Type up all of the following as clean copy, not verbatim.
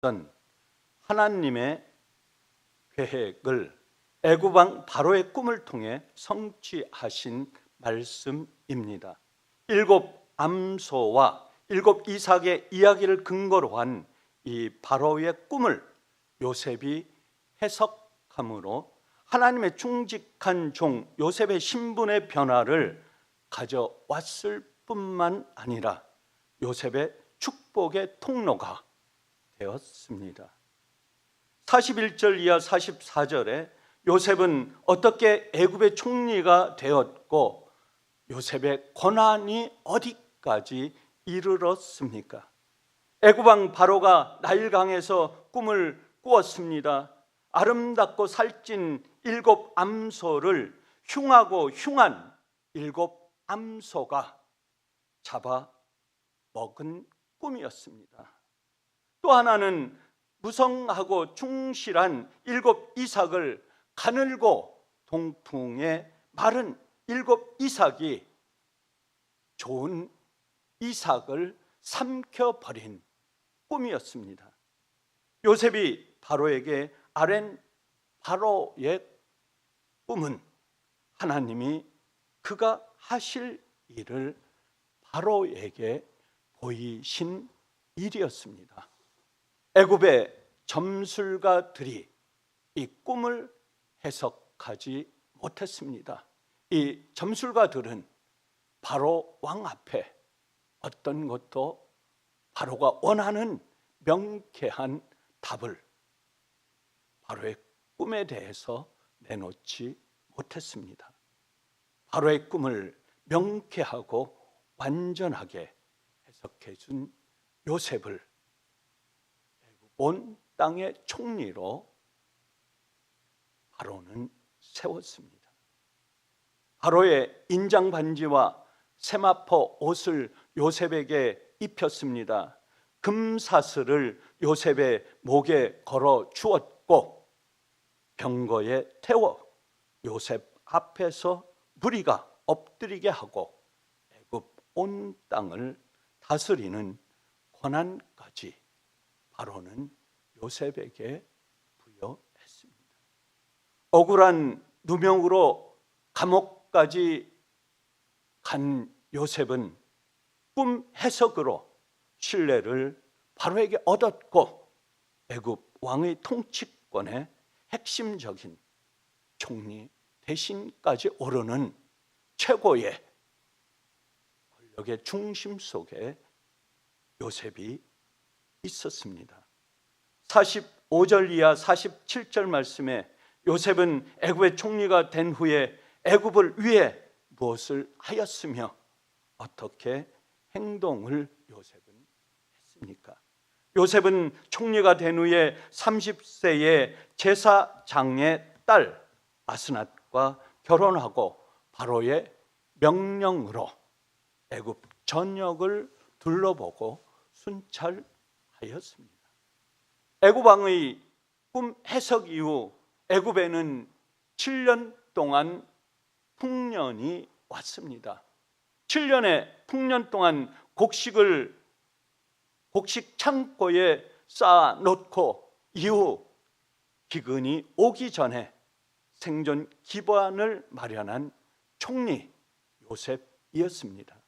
어떤 하나님의 계획을 애굽 왕 바로의 꿈을 통해 성취하신 말씀입니다. 7 암소와 7 이삭의 이야기를 근거로 한 이 바로의 꿈을 요셉이 해석함으로 하나님의 충직한 종 요셉의 신분의 변화를 가져왔을 뿐만 아니라 요셉의 축복의 통로가 되었습니다. 41절 이하 44절에 요셉은 어떻게 애굽의 총리가 되었고 요셉의 권한이 어디까지 이르렀습니까? 애굽 왕 바로가 나일강에서 꿈을 꾸었습니다. 아름답고 살찐 7 암소를 흉하고 흉한 7 암소가 잡아 먹은 꿈이었습니다. 또 하나는 무성하고 충실한 7 이삭을 가늘고 동풍에 마른 7 이삭이 좋은 이삭을 삼켜버린 꿈이었습니다. 요셉이 바로에게 아랜 바로의 꿈은 하나님이 그가 하실 일을 바로에게 보이신 일이었습니다. 애굽의 점술가들이 이 꿈을 해석하지 못했습니다. 이 점술가들은 바로 왕 앞에 어떤 것도 바로가 원하는 명쾌한 답을 바로의 꿈에 대해서 내놓지 못했습니다. 바로의 꿈을 명쾌하고 완전하게 해석해 준 요셉을 온 땅의 총리로 바로는 세웠습니다. 바로의 인장 반지와 세마포 옷을 요셉에게 입혔습니다. 금사슬을 요셉의 목에 걸어 주었고 병거에 태워 요셉 앞에서 무리가 엎드리게 하고 애굽 온 땅을 다스리는 권한까지 바로는 요셉에게 부여했습니다. 억울한 누명으로 감옥까지 간 요셉은 꿈 해석으로 신뢰를 바로에게 얻었고 애굽 왕의 통치권의 핵심적인 총리 대신까지 오르는 최고의 권력의 중심 속에 요셉이 있었습니다. 45절 이하 47절 말씀에 요셉은 애굽의 총리가 된 후에 애굽을 위해 무엇을 하였으며 어떻게 행동을 요셉은 했습니까? 요셉은 총리가 된 후에 30세의 제사장의 딸 아스낫과 결혼하고 바로의 명령으로 애굽 전역을 둘러보고 순찰하였습니다. 애굽 왕의 꿈 해석 이후 애굽에는 7년 동안 풍년이 왔습니다. 7년의 풍년 동안 곡식 창고에 쌓아놓고 이후 기근이 오기 전에 생존 기반을 마련한 총리 요셉이었습니다.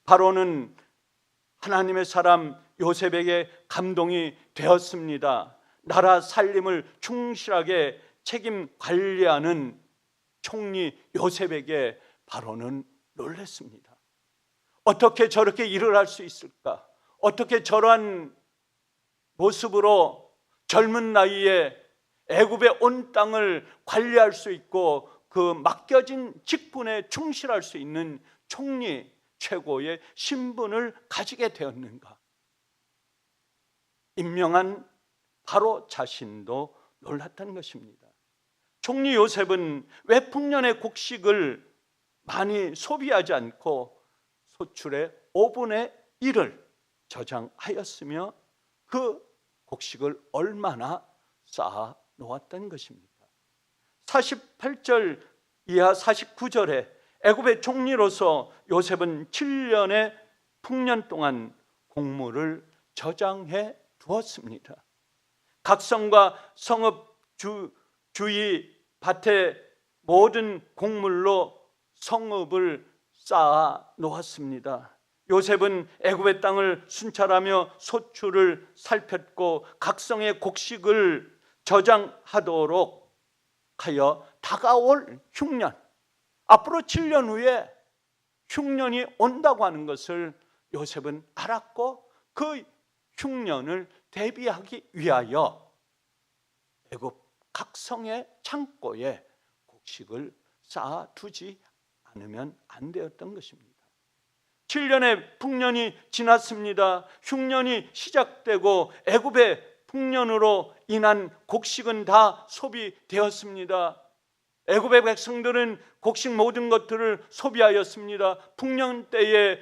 바로는 하나님의 사람 요셉에게 감동이 되었습니다. 나라 살림을 충실하게 책임 관리하는 총리 요셉에게 바로는 놀랐습니다. 어떻게 저렇게 일을 할 수 있을까? 어떻게 저러한 모습으로 젊은 나이에 애굽의 온 땅을 관리할 수 있고 그 맡겨진 직분에 충실할 수 있는 총리 최고의 신분을 가지게 되었는가? 임명한 바로 자신도 놀랐던 것입니다. 총리 요셉은 왜 풍년의 곡식을 많이 소비하지 않고 소출의 5분의 1을 저장하였으며 그 곡식을 얼마나 쌓아 놓았던 것입니까? 48절 이하 49절에 애굽의 총리로서 요셉은 7년의 풍년 동안 곡물을 저장해 두었습니다. 각성과 성읍 주위 밭에 모든 곡물로 성읍을 쌓아 놓았습니다. 요셉은 애굽의 땅을 순찰하며 소출을 살폈고 각성의 곡식을 저장하도록 하여 다가올 흉년, 앞으로 7년 후에 흉년이 온다고 하는 것을 요셉은 알았고 그 흉년을 대비하기 위하여 애굽 각성의 창고에 곡식을 쌓아두지 않으면 안 되었던 것입니다. 7년의 풍년이 지났습니다. 흉년이 시작되고 애굽의 풍년으로 인한 곡식은 다 소비되었습니다. 애굽의 백성들은 곡식 모든 것들을 소비하였습니다. 풍년 때에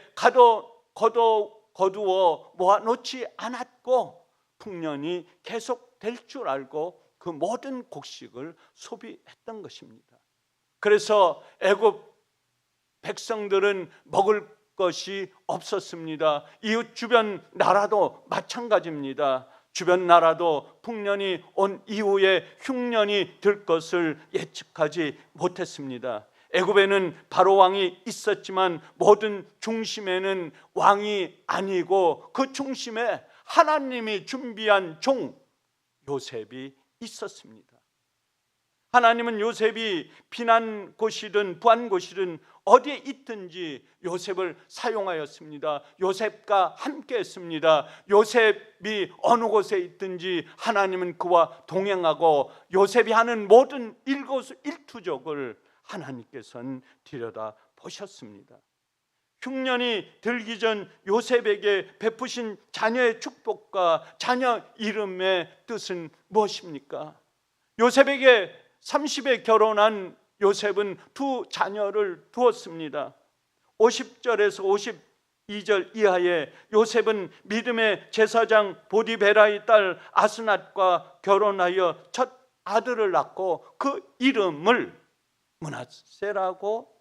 거두어 모아놓지 않았고 풍년이 계속될 줄 알고 그 모든 곡식을 소비했던 것입니다. 그래서 애굽 백성들은 먹을 것이 없었습니다. 이웃 주변 나라도 마찬가지입니다. 주변 나라도 풍년이 온 이후에 흉년이 들 것을 예측하지 못했습니다. 애굽에는 바로 왕이 있었지만 모든 중심에는 왕이 아니고 그 중심에 하나님이 준비한 종 요셉이 있었습니다. 하나님은 요셉이 피난 곳이든 부한 곳이든 어디에 있든지 요셉을 사용하였습니다. 요셉과 함께 했습니다. 요셉이 어느 곳에 있든지 하나님은 그와 동행하고 요셉이 하는 모든 일거수일투족을 하나님께서는 들여다 보셨습니다. 흉년이 들기 전 요셉에게 베푸신 자녀의 축복과 자녀 이름의 뜻은 무엇입니까? 요셉에게 30에 결혼한 요셉은 두 자녀를 두었습니다. 50절에서 52절 이하에 요셉은 믿음의 제사장 보디베라의 딸 아스낫과 결혼하여 첫 아들을 낳고 그 이름을 므낫세라고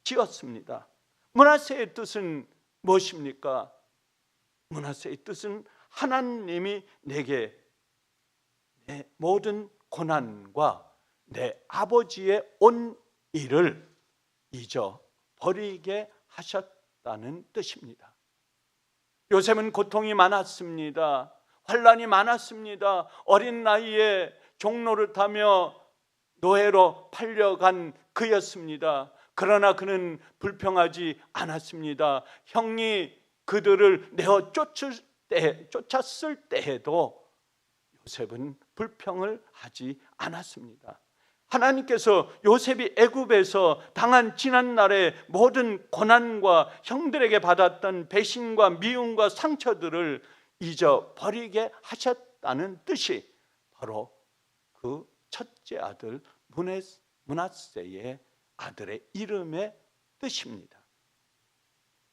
지었습니다. 므낫세의 뜻은 무엇입니까? 므낫세의 뜻은 하나님이 내게 내 모든 고난과 내 아버지의 온 일을 잊어버리게 하셨다는 뜻입니다. 요셉은 고통이 많았습니다. 환난이 많았습니다. 어린 나이에 종로를 타며 노예로 팔려간 그였습니다. 그러나 그는 불평하지 않았습니다. 형이 그들을 내어 쫓았을 때에도 요셉은 불평을 하지 않았습니다. 하나님께서 요셉이 애굽에서 당한 지난날의 모든 고난과 형들에게 받았던 배신과 미움과 상처들을 잊어버리게 하셨다는 뜻이 바로 그 첫째 아들 므낫세의 아들의 이름의 뜻입니다.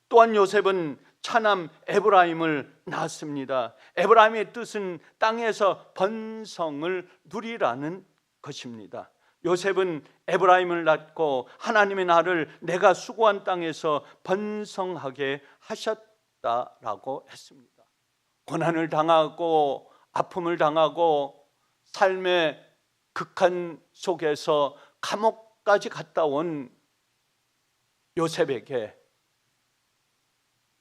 또한 요셉은 차남 에브라임을 낳았습니다. 에브라임의 뜻은 땅에서 번성을 누리라는 것입니다. 요셉은 에브라임을 낳고 하나님의 나를 내가 수고한 땅에서 번성하게 하셨다라고 했습니다. 고난을 당하고 아픔을 당하고 삶의 극한 속에서 감옥까지 갔다 온 요셉에게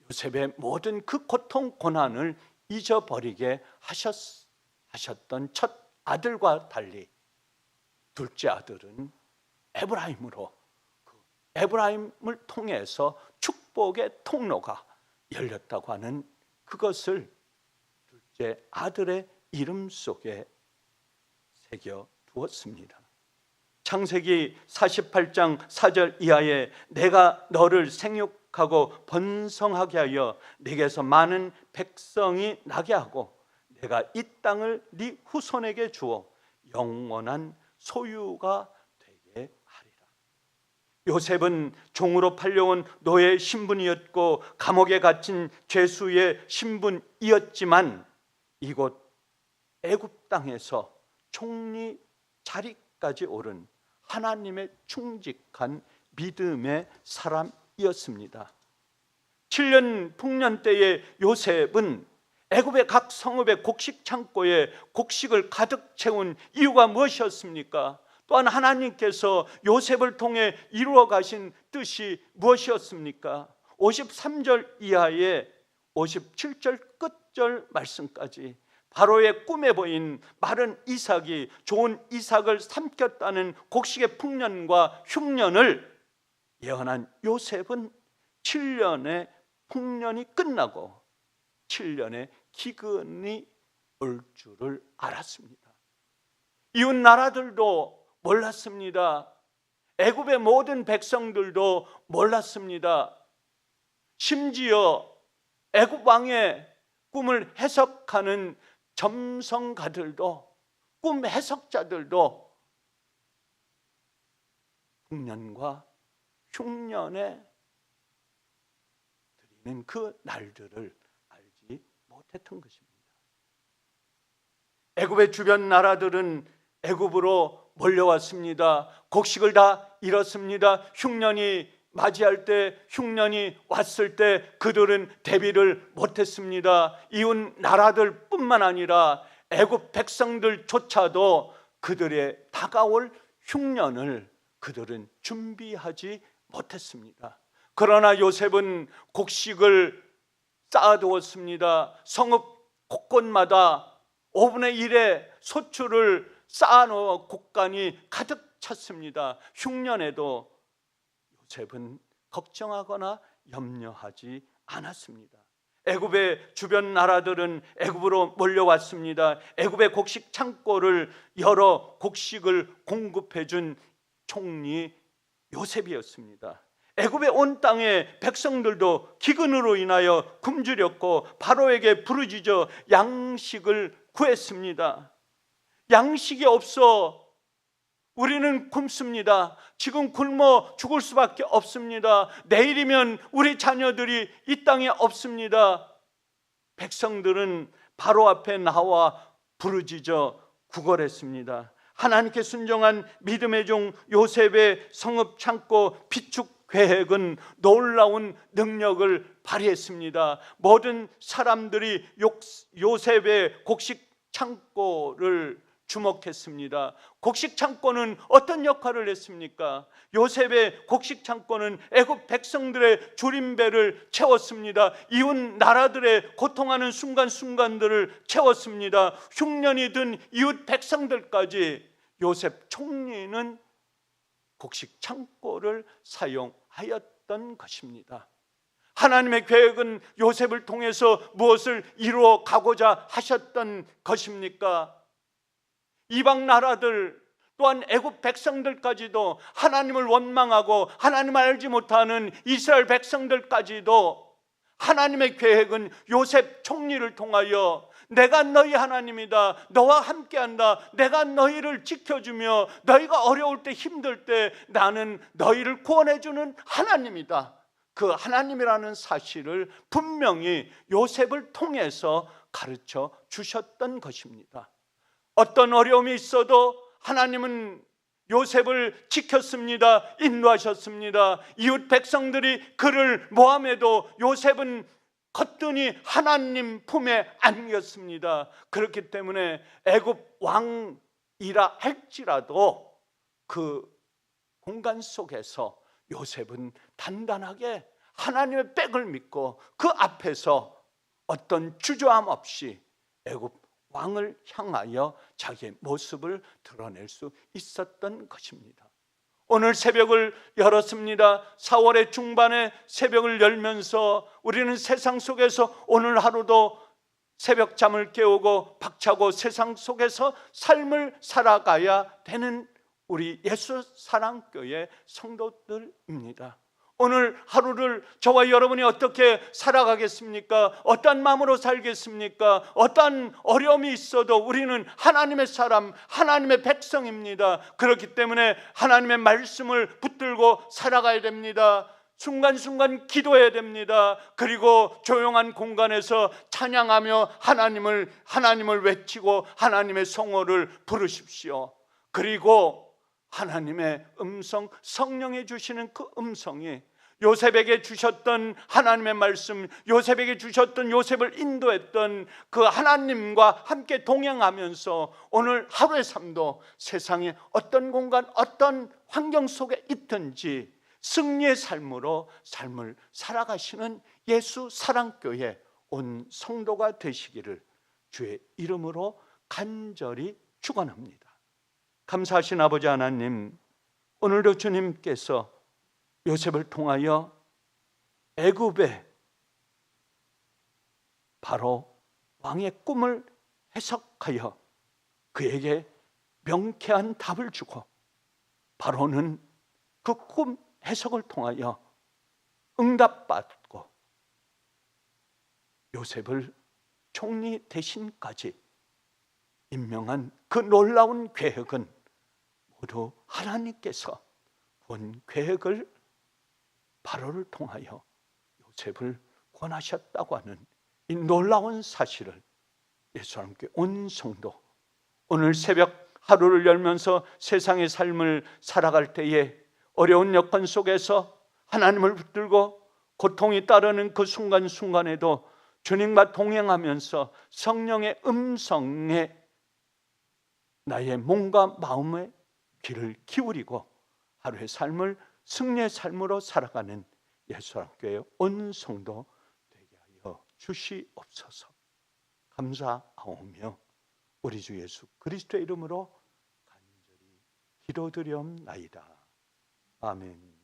요셉의 모든 그 고통 고난을 잊어버리게 하셨던 첫 아들과 달리 둘째 아들은 에브라임으로 그 에브라임을 통해서 축복의 통로가 열렸다고 하는 그것을 둘째 아들의 이름 속에 새겨 두었습니다. 창세기 48장 4절 이하에 내가 너를 생육하고 번성하게 하여 네게서 많은 백성이 나게 하고 내가 이 땅을 네 후손에게 주어 영원한 소유가 되게 하리라. 요셉은 종으로 팔려온 노예 신분이었고 감옥에 갇힌 죄수의 신분이었지만 이곳 애굽 땅에서 총리 자리까지 오른 하나님의 충직한 믿음의 사람이었습니다. 7년 풍년 때에 요셉은 애굽의 각 성읍의 곡식 창고에 곡식을 가득 채운 이유가 무엇이었습니까? 또한 하나님께서 요셉을 통해 이루어 가신 뜻이 무엇이었습니까? 53절 이하의 57절 끝절 말씀까지 바로의 꿈에 보인 마른 이삭이 좋은 이삭을 삼켰다는 곡식의 풍년과 흉년을 예언한 요셉은 7년의 풍년이 끝나고 7년의 기근이 올 줄을 알았습니다. 이웃 나라들도 몰랐습니다. 애굽의 모든 백성들도 몰랐습니다. 심지어 애굽 왕의 꿈을 해석하는 점성가들도, 꿈 해석자들도 풍년과 흉년에 드리는 그 날들을 알지 못했던 것입니다. 애굽의 주변 나라들은 애굽으로 몰려왔습니다. 곡식을 다 잃었습니다. 흉년이 맞이할 때, 흉년이 왔을 때 그들은 대비를 못했습니다. 이웃 나라들뿐만 아니라 애굽 백성들조차도 그들의 다가올 흉년을 그들은 준비하지 못했습니다. 그러나 요셉은 곡식을 쌓아두었습니다. 성읍 곳곳마다 5분의 1의 소출을 쌓아놓은 곡간이 가득 찼습니다. 흉년에도 요셉은 걱정하거나 염려하지 않았습니다. 애굽의 주변 나라들은 애굽으로 몰려왔습니다. 애굽의 곡식 창고를 열어 곡식을 공급해 준 총리 요셉이었습니다. 애굽의 온 땅의 백성들도 기근으로 인하여 굶주렸고 바로에게 부르짖어 양식을 구했습니다. 양식이 없어 우리는 굶습니다. 지금 굶어 죽을 수밖에 없습니다. 내일이면 우리 자녀들이 이 땅에 없습니다. 백성들은 바로 앞에 나와 부르짖어 구걸했습니다. 하나님께 순종한 믿음의 종 요셉의 성읍 창고 비축 계획은 놀라운 능력을 발휘했습니다. 모든 사람들이 요셉의 곡식 창고를 주목했습니다. 곡식 창고는 어떤 역할을 했습니까? 요셉의 곡식 창고는 애굽 백성들의 줄임배를 채웠습니다. 이웃 나라들의 고통하는 순간순간들을 채웠습니다. 흉년이 든 이웃 백성들까지 요셉 총리는 곡식 창고를 사용하였던 것입니다. 하나님의 계획은 요셉을 통해서 무엇을 이루어 가고자 하셨던 것입니까? 이방 나라들 또한 애굽 백성들까지도 하나님을 원망하고 하나님을 알지 못하는 이스라엘 백성들까지도 하나님의 계획은 요셉 총리를 통하여 내가 너희 하나님이다, 너와 함께한다, 내가 너희를 지켜주며 너희가 어려울 때 힘들 때 나는 너희를 구원해주는 하나님이다, 그 하나님이라는 사실을 분명히 요셉을 통해서 가르쳐 주셨던 것입니다. 어떤 어려움이 있어도 하나님은 요셉을 지켰습니다. 인도하셨습니다. 이웃 백성들이 그를 모함해도 요셉은 거뜬히 하나님 품에 안겼습니다. 그렇기 때문에 애굽 왕이라 할지라도 그 공간 속에서 요셉은 단단하게 하나님의 백을 믿고 그 앞에서 어떤 주저함 없이 애굽 왕을 향하여 자기의 모습을 드러낼 수 있었던 것입니다. 오늘 새벽을 열었습니다. 4월의 중반에 새벽을 열면서 우리는 세상 속에서 오늘 하루도 새벽 잠을 깨우고 박차고 세상 속에서 삶을 살아가야 되는 우리 예수사랑교회 성도들입니다. 오늘 하루를 저와 여러분이 어떻게 살아가겠습니까? 어떤 마음으로 살겠습니까? 어떤 어려움이 있어도 우리는 하나님의 사람, 하나님의 백성입니다. 그렇기 때문에 하나님의 말씀을 붙들고 살아가야 됩니다. 순간순간 기도해야 됩니다. 그리고 조용한 공간에서 찬양하며 하나님을 외치고 하나님의 성호를 부르십시오. 그리고 하나님의 음성, 성령이 주시는 그 음성이 요셉에게 주셨던 하나님의 말씀, 요셉에게 주셨던, 요셉을 인도했던 그 하나님과 함께 동행하면서 오늘 하루의 삶도 세상에 어떤 공간, 어떤 환경 속에 있든지 승리의 삶으로 삶을 살아가시는 예수 사랑교회 온 성도가 되시기를 주의 이름으로 간절히 축원합니다. 감사하신 아버지 하나님, 오늘도 주님께서 요셉을 통하여 애굽의 바로 왕의 꿈을 해석하여 그에게 명쾌한 답을 주고, 바로는 그 꿈 해석을 통하여 응답받고 요셉을 총리 대신까지 임명한 그 놀라운 계획은 모두 하나님께서 본 계획을 바로를 통하여 요셉을 권하셨다고 하는 이 놀라운 사실을 예수와 함께 온 성도, 오늘 새벽 하루를 열면서 세상의 삶을 살아갈 때에 어려운 여건 속에서 하나님을 붙들고 고통이 따르는 그 순간순간에도 주님과 동행하면서 성령의 음성에 나의 몸과 마음의 귀를 기울이고 하루의 삶을 승리의 삶으로 살아가는 예수학교의 온 성도 되게 하여 주시옵소서. 감사하오며 우리 주 예수 그리스도의 이름으로 간절히 기도드리옵나이다. 아멘.